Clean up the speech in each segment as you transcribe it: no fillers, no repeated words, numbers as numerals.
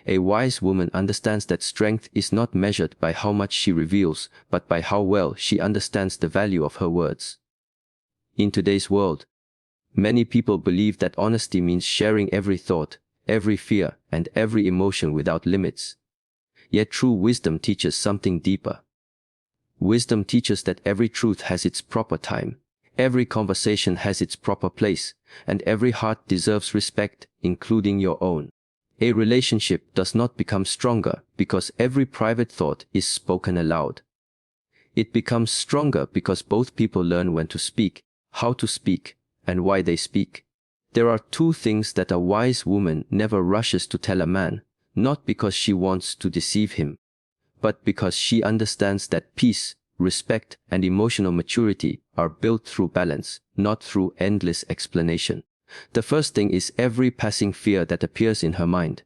A wise woman understands that strength is not measured by how much she reveals, but by how well she understands the value of her words. In today's world, many people believe that honesty means sharing every thought, every fear, and every emotion without limits. Yet true wisdom teaches something deeper. Wisdom teaches that every truth has its proper time, every conversation has its proper place, and every heart deserves respect, including your own. A relationship does not become stronger because every private thought is spoken aloud. It becomes stronger because both people learn when to speak, how to speak, and why they speak. There are two things that a wise woman never rushes to tell a man, not because she wants to deceive him, but because she understands that peace, respect, and emotional maturity are built through balance, not through endless explanation. The first thing is every passing fear that appears in her mind.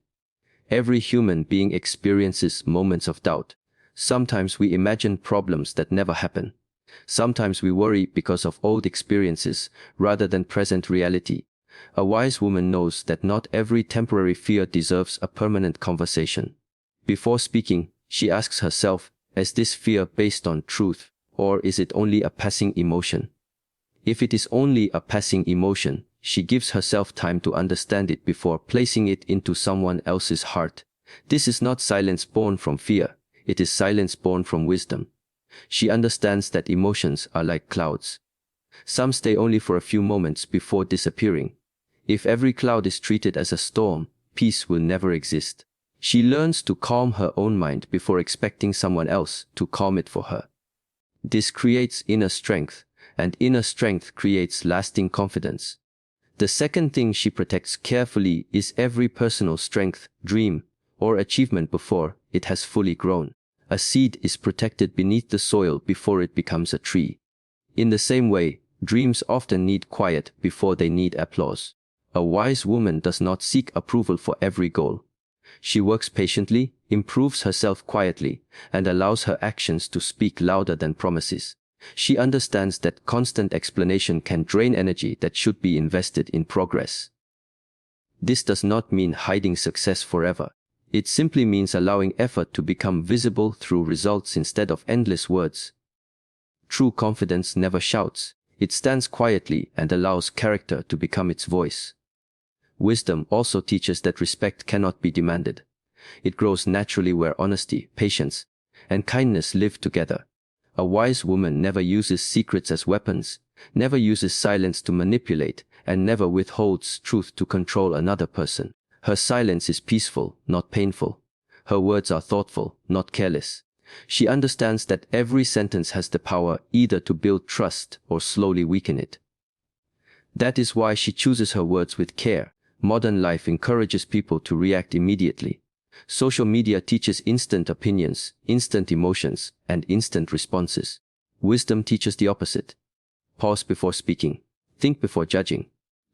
Every human being experiences moments of doubt. Sometimes we imagine problems that never happen. Sometimes we worry because of old experiences rather than present reality. A wise woman knows that not every temporary fear deserves a permanent conversation. Before speaking, she asks herself, is this fear based on truth, or is it only a passing emotion? If it is only a passing emotion, she gives herself time to understand it before placing it into someone else's heart. This is not silence born from fear, it is silence born from wisdom. She understands that emotions are like clouds. Some stay only for a few moments before disappearing. If every cloud is treated as a storm, peace will never exist. She learns to calm her own mind before expecting someone else to calm it for her. This creates inner strength, and inner strength creates lasting confidence. The second thing she protects carefully is every personal strength, dream, or achievement before it has fully grown. A seed is protected beneath the soil before it becomes a tree. In the same way, dreams often need quiet before they need applause. A wise woman does not seek approval for every goal. She works patiently, improves herself quietly, and allows her actions to speak louder than promises. She understands that constant explanation can drain energy that should be invested in progress. This does not mean hiding success forever. It simply means allowing effort to become visible through results instead of endless words. True confidence never shouts. It stands quietly and allows character to become its voice. Wisdom also teaches that respect cannot be demanded. It grows naturally where honesty, patience, and kindness live together. A wise woman never uses secrets as weapons, never uses silence to manipulate, and never withholds truth to control another person. Her silence is peaceful, not painful. Her words are thoughtful, not careless. She understands that every sentence has the power either to build trust or slowly weaken it. That is why she chooses her words with care. Modern life encourages people to react immediately. Social media teaches instant opinions, instant emotions, and instant responses. Wisdom teaches the opposite. Pause before speaking. Think before judging.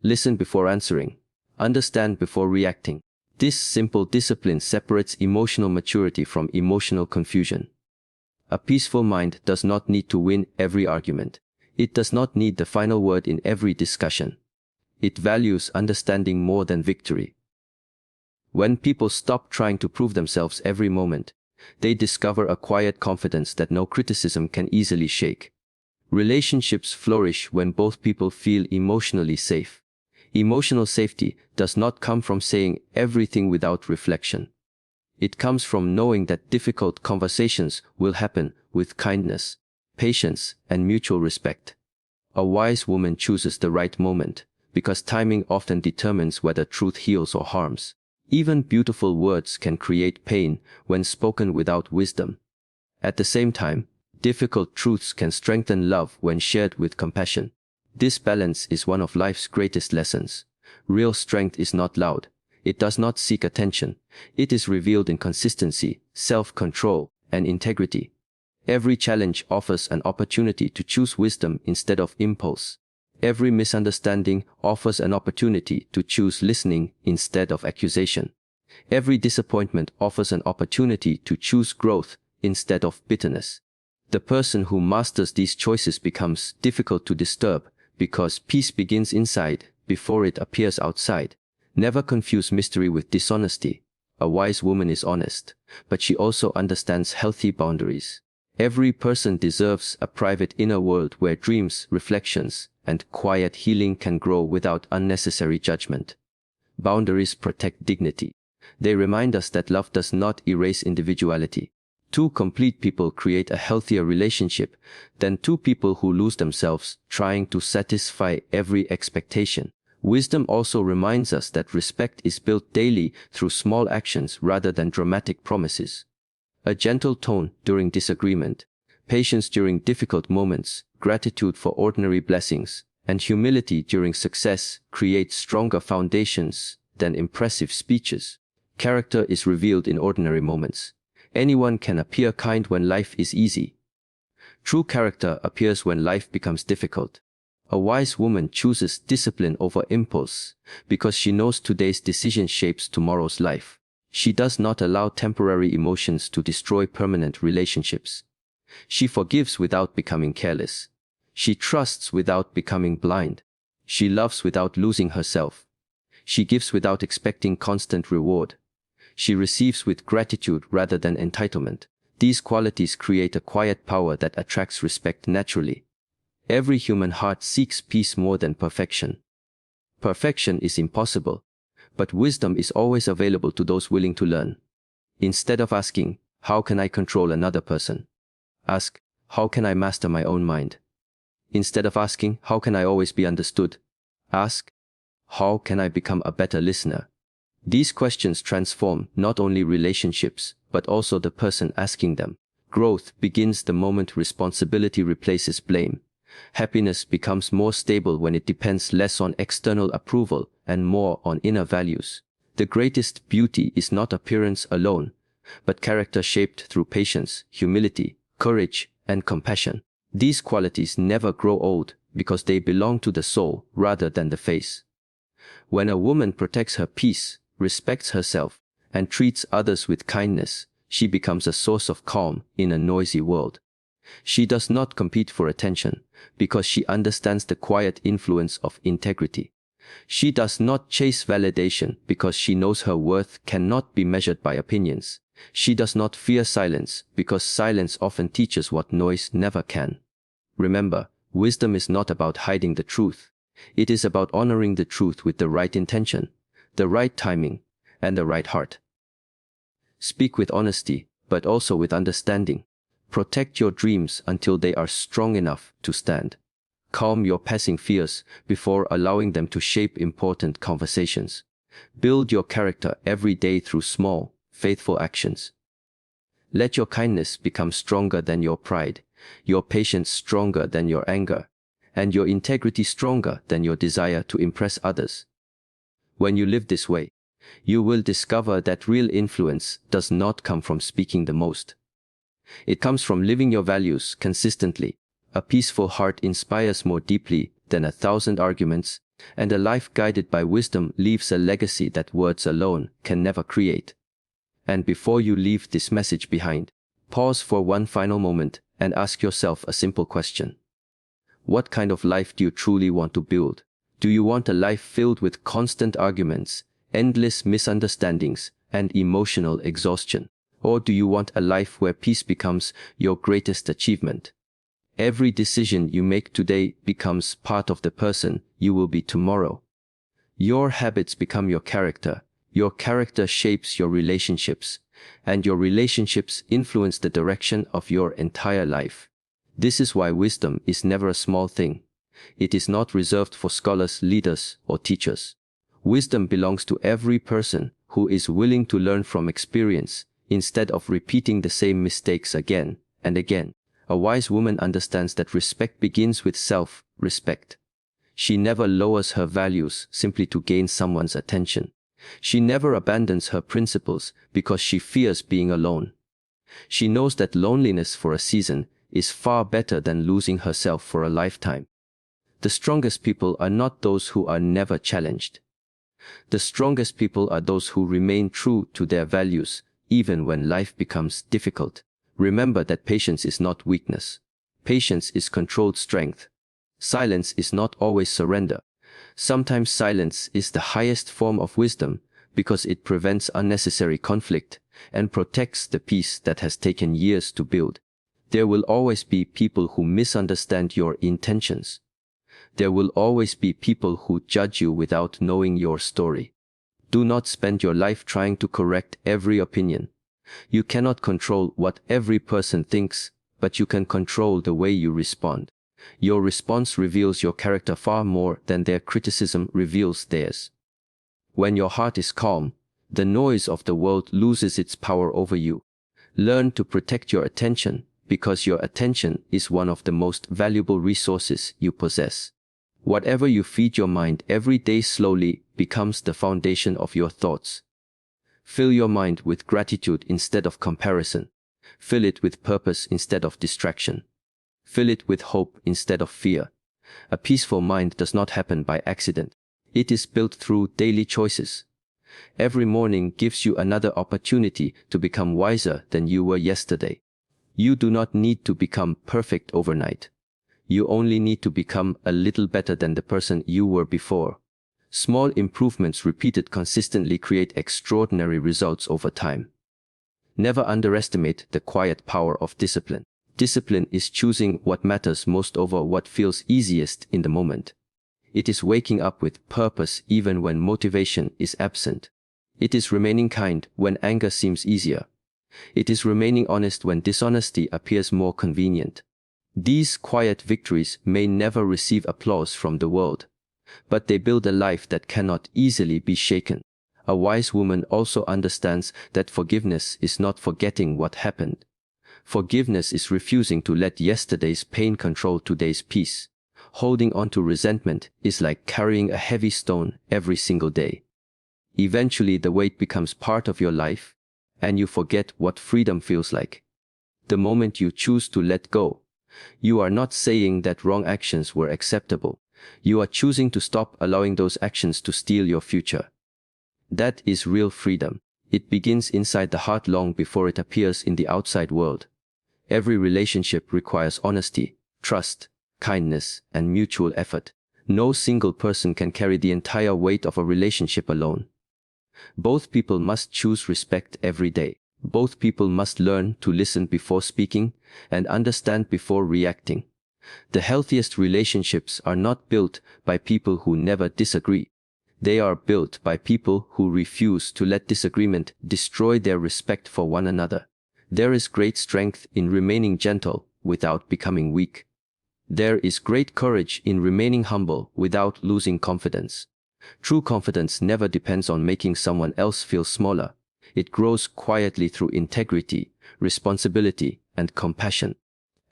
Listen before answering. Understand before reacting. This simple discipline separates emotional maturity from emotional confusion. A peaceful mind does not need to win every argument. It does not need the final word in every discussion. It values understanding more than victory. When people stop trying to prove themselves every moment, they discover a quiet confidence that no criticism can easily shake. Relationships flourish when both people feel emotionally safe. Emotional safety does not come from saying everything without reflection. It comes from knowing that difficult conversations will happen with kindness, patience, and mutual respect. A wise woman chooses the right moment, because timing often determines whether truth heals or harms. Even beautiful words can create pain when spoken without wisdom. At the same time, difficult truths can strengthen love when shared with compassion. This balance is one of life's greatest lessons. Real strength is not loud. It does not seek attention. It is revealed in consistency, self-control, and integrity. Every challenge offers an opportunity to choose wisdom instead of impulse. Every misunderstanding offers an opportunity to choose listening instead of accusation. Every disappointment offers an opportunity to choose growth instead of bitterness. The person who masters these choices becomes difficult to disturb because peace begins inside before it appears outside. Never confuse mystery with dishonesty. a wise woman is honest, but she also understands healthy boundaries. Every person deserves a private inner world where dreams, reflections, and quiet healing can grow without unnecessary judgment. Boundaries protect dignity. They remind us that love does not erase individuality. Two complete people create a healthier relationship than two people who lose themselves trying to satisfy every expectation. Wisdom also reminds us that respect is built daily through small actions rather than dramatic promises. A gentle tone during disagreement, patience during difficult moments, gratitude for ordinary blessings, and humility during success create stronger foundations than impressive speeches. Character is revealed in ordinary moments. Anyone can appear kind when life is easy. True character appears when life becomes difficult. A wise woman chooses discipline over impulse because she knows today's decision shapes tomorrow's life. She does not allow temporary emotions to destroy permanent relationships. She forgives without becoming careless. She trusts without becoming blind. She loves without losing herself. She gives without expecting constant reward. She receives with gratitude rather than entitlement. These qualities create a quiet power that attracts respect naturally. Every human heart seeks peace more than perfection. Perfection is impossible, but wisdom is always available to those willing to learn. Instead of asking, "How can I control another person?" ask, "How can I master my own mind?" Instead of asking, "How can I always be understood?" ask, "How can I become a better listener?" These questions transform not only relationships, but also the person asking them. Growth begins the moment responsibility replaces blame. Happiness becomes more stable when it depends less on external approval and more on inner values. The greatest beauty is not appearance alone, but character shaped through patience, humility, courage, and compassion. These qualities never grow old because they belong to the soul rather than the face. When a woman protects her peace, respects herself, and treats others with kindness, she becomes a source of calm in a noisy world. She does not compete for attention because she understands the quiet influence of integrity. She does not chase validation because she knows her worth cannot be measured by opinions. She does not fear silence because silence often teaches what noise never can. Remember, wisdom is not about hiding the truth. It is about honoring the truth with the right intention, the right timing, and the right heart. Speak with honesty, but also with understanding. Protect your dreams until they are strong enough to stand. Calm your passing fears before allowing them to shape important conversations. Build your character every day through small, faithful actions. Let your kindness become stronger than your pride, your patience stronger than your anger, and your integrity stronger than your desire to impress others. When you live this way, you will discover that real influence does not come from speaking the most. It comes from living your values consistently. A peaceful heart inspires more deeply than 1,000 arguments, and a life guided by wisdom leaves a legacy that words alone can never create. And before you leave this message behind, pause for one final moment and ask yourself a simple question. What kind of life do you truly want to build? Do you want a life filled with constant arguments, endless misunderstandings, and emotional exhaustion? Or do you want a life where peace becomes your greatest achievement? Every decision you make today becomes part of the person you will be tomorrow. Your habits become your character shapes your relationships, and your relationships influence the direction of your entire life. This is why wisdom is never a small thing. It is not reserved for scholars, leaders, or teachers. Wisdom belongs to every person who is willing to learn from experience instead of repeating the same mistakes again and again. A wise woman understands that respect begins with self-respect. She never lowers her values simply to gain someone's attention. She never abandons her principles because she fears being alone. She knows that loneliness for a season is far better than losing herself for a lifetime. The strongest people are not those who are never challenged. The strongest people are those who remain true to their values even when life becomes difficult. Remember that patience is not weakness. Patience is controlled strength. Silence is not always surrender. Sometimes silence is the highest form of wisdom because it prevents unnecessary conflict and protects the peace that has taken years to build. There will always be people who misunderstand your intentions. There will always be people who judge you without knowing your story. Do not spend your life trying to correct every opinion. You cannot control what every person thinks, but you can control the way you respond. Your response reveals your character far more than their criticism reveals theirs. When your heart is calm, the noise of the world loses its power over you. Learn to protect your attention, because your attention is one of the most valuable resources you possess. Whatever you feed your mind every day slowly becomes the foundation of your thoughts. Fill your mind with gratitude instead of comparison. Fill it with purpose instead of distraction. Fill it with hope instead of fear. A peaceful mind does not happen by accident. It is built through daily choices. Every morning gives you another opportunity to become wiser than you were yesterday. You do not need to become perfect overnight. You only need to become a little better than the person you were before. Small improvements repeated consistently create extraordinary results over time. Never underestimate the quiet power of discipline. Discipline is choosing what matters most over what feels easiest in the moment. It is waking up with purpose even when motivation is absent. It is remaining kind when anger seems easier. It is remaining honest when dishonesty appears more convenient. These quiet victories may never receive applause from the world, but they build a life that cannot easily be shaken. A wise woman also understands that forgiveness is not forgetting what happened. Forgiveness is refusing to let yesterday's pain control today's peace. Holding on to resentment is like carrying a heavy stone every single day. Eventually the weight becomes part of your life, and you forget what freedom feels like. The moment you choose to let go, you are not saying that wrong actions were acceptable. You are choosing to stop allowing those actions to steal your future. That is real freedom. It begins inside the heart long before it appears in the outside world. Every relationship requires honesty, trust, kindness, and mutual effort. No single person can carry the entire weight of a relationship alone. Both people must choose respect every day. Both people must learn to listen before speaking and understand before reacting. The healthiest relationships are not built by people who never disagree. They are built by people who refuse to let disagreement destroy their respect for one another. There is great strength in remaining gentle without becoming weak. There is great courage in remaining humble without losing confidence. True confidence never depends on making someone else feel smaller. It grows quietly through integrity, responsibility, and compassion.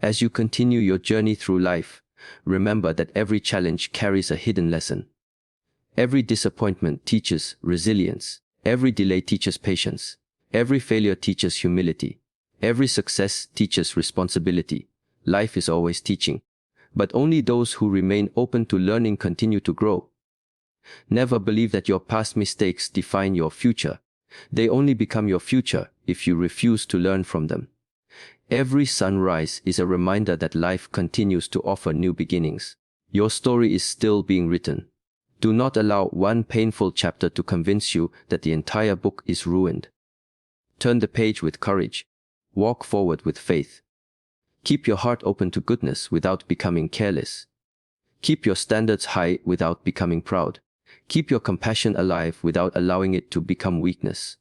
As you continue your journey through life, remember that every challenge carries a hidden lesson. Every disappointment teaches resilience. Every delay teaches patience. Every failure teaches humility. Every success teaches responsibility. Life is always teaching. But only those who remain open to learning continue to grow. Never believe that your past mistakes define your future. They only become your future if you refuse to learn from them. Every sunrise is a reminder that life continues to offer new beginnings. Your story is still being written. Do not allow one painful chapter to convince you that the entire book is ruined. Turn the page with courage. Walk forward with faith. Keep your heart open to goodness without becoming careless. Keep your standards high without becoming proud. Keep your compassion alive without allowing it to become weakness.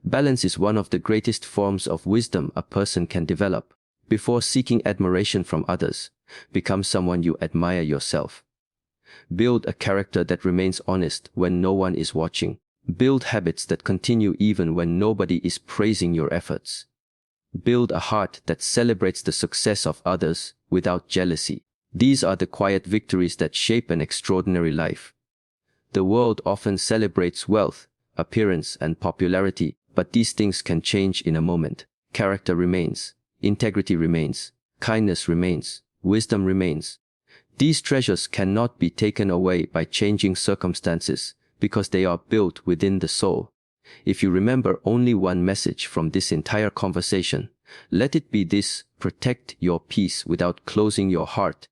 Balance is one of the greatest forms of wisdom a person can develop. Before seeking admiration from others, become someone you admire yourself. Build a character that remains honest when no one is watching. Build habits that continue even when nobody is praising your efforts. Build a heart that celebrates the success of others without jealousy. These are the quiet victories that shape an extraordinary life. The world often celebrates wealth, appearance, and popularity, but these things can change in a moment. Character remains, integrity remains, kindness remains, wisdom remains. These treasures cannot be taken away by changing circumstances, because they are built within the soul. If you remember only one message from this entire conversation, let it be this: protect your peace without closing your heart.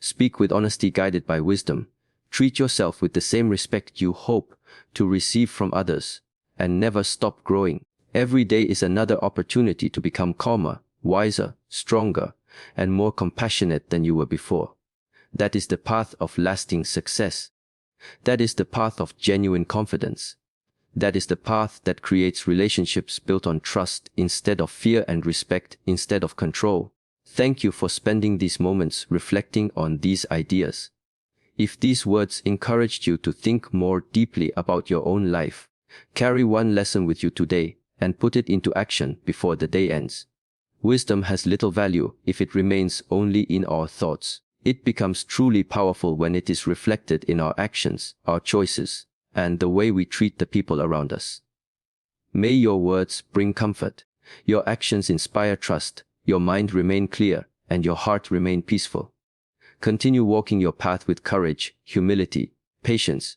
Speak with honesty guided by wisdom. Treat yourself with the same respect you hope to receive from others, and never stop growing. Every day is another opportunity to become calmer, wiser, stronger, and more compassionate than you were before. That is the path of lasting success. That is the path of genuine confidence. That is the path that creates relationships built on trust instead of fear and respect instead of control. Thank you for spending these moments reflecting on these ideas. If these words encouraged you to think more deeply about your own life, carry one lesson with you today and put it into action before the day ends. Wisdom has little value if it remains only in our thoughts. It becomes truly powerful when it is reflected in our actions, our choices, and the way we treat the people around us. May your words bring comfort, your actions inspire trust, your mind remain clear, and your heart remain peaceful. Continue walking your path with courage, humility, patience,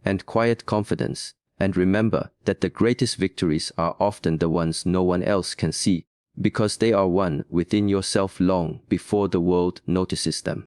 and quiet confidence, and remember that the greatest victories are often the ones no one else can see, because they are won within yourself long before the world notices them.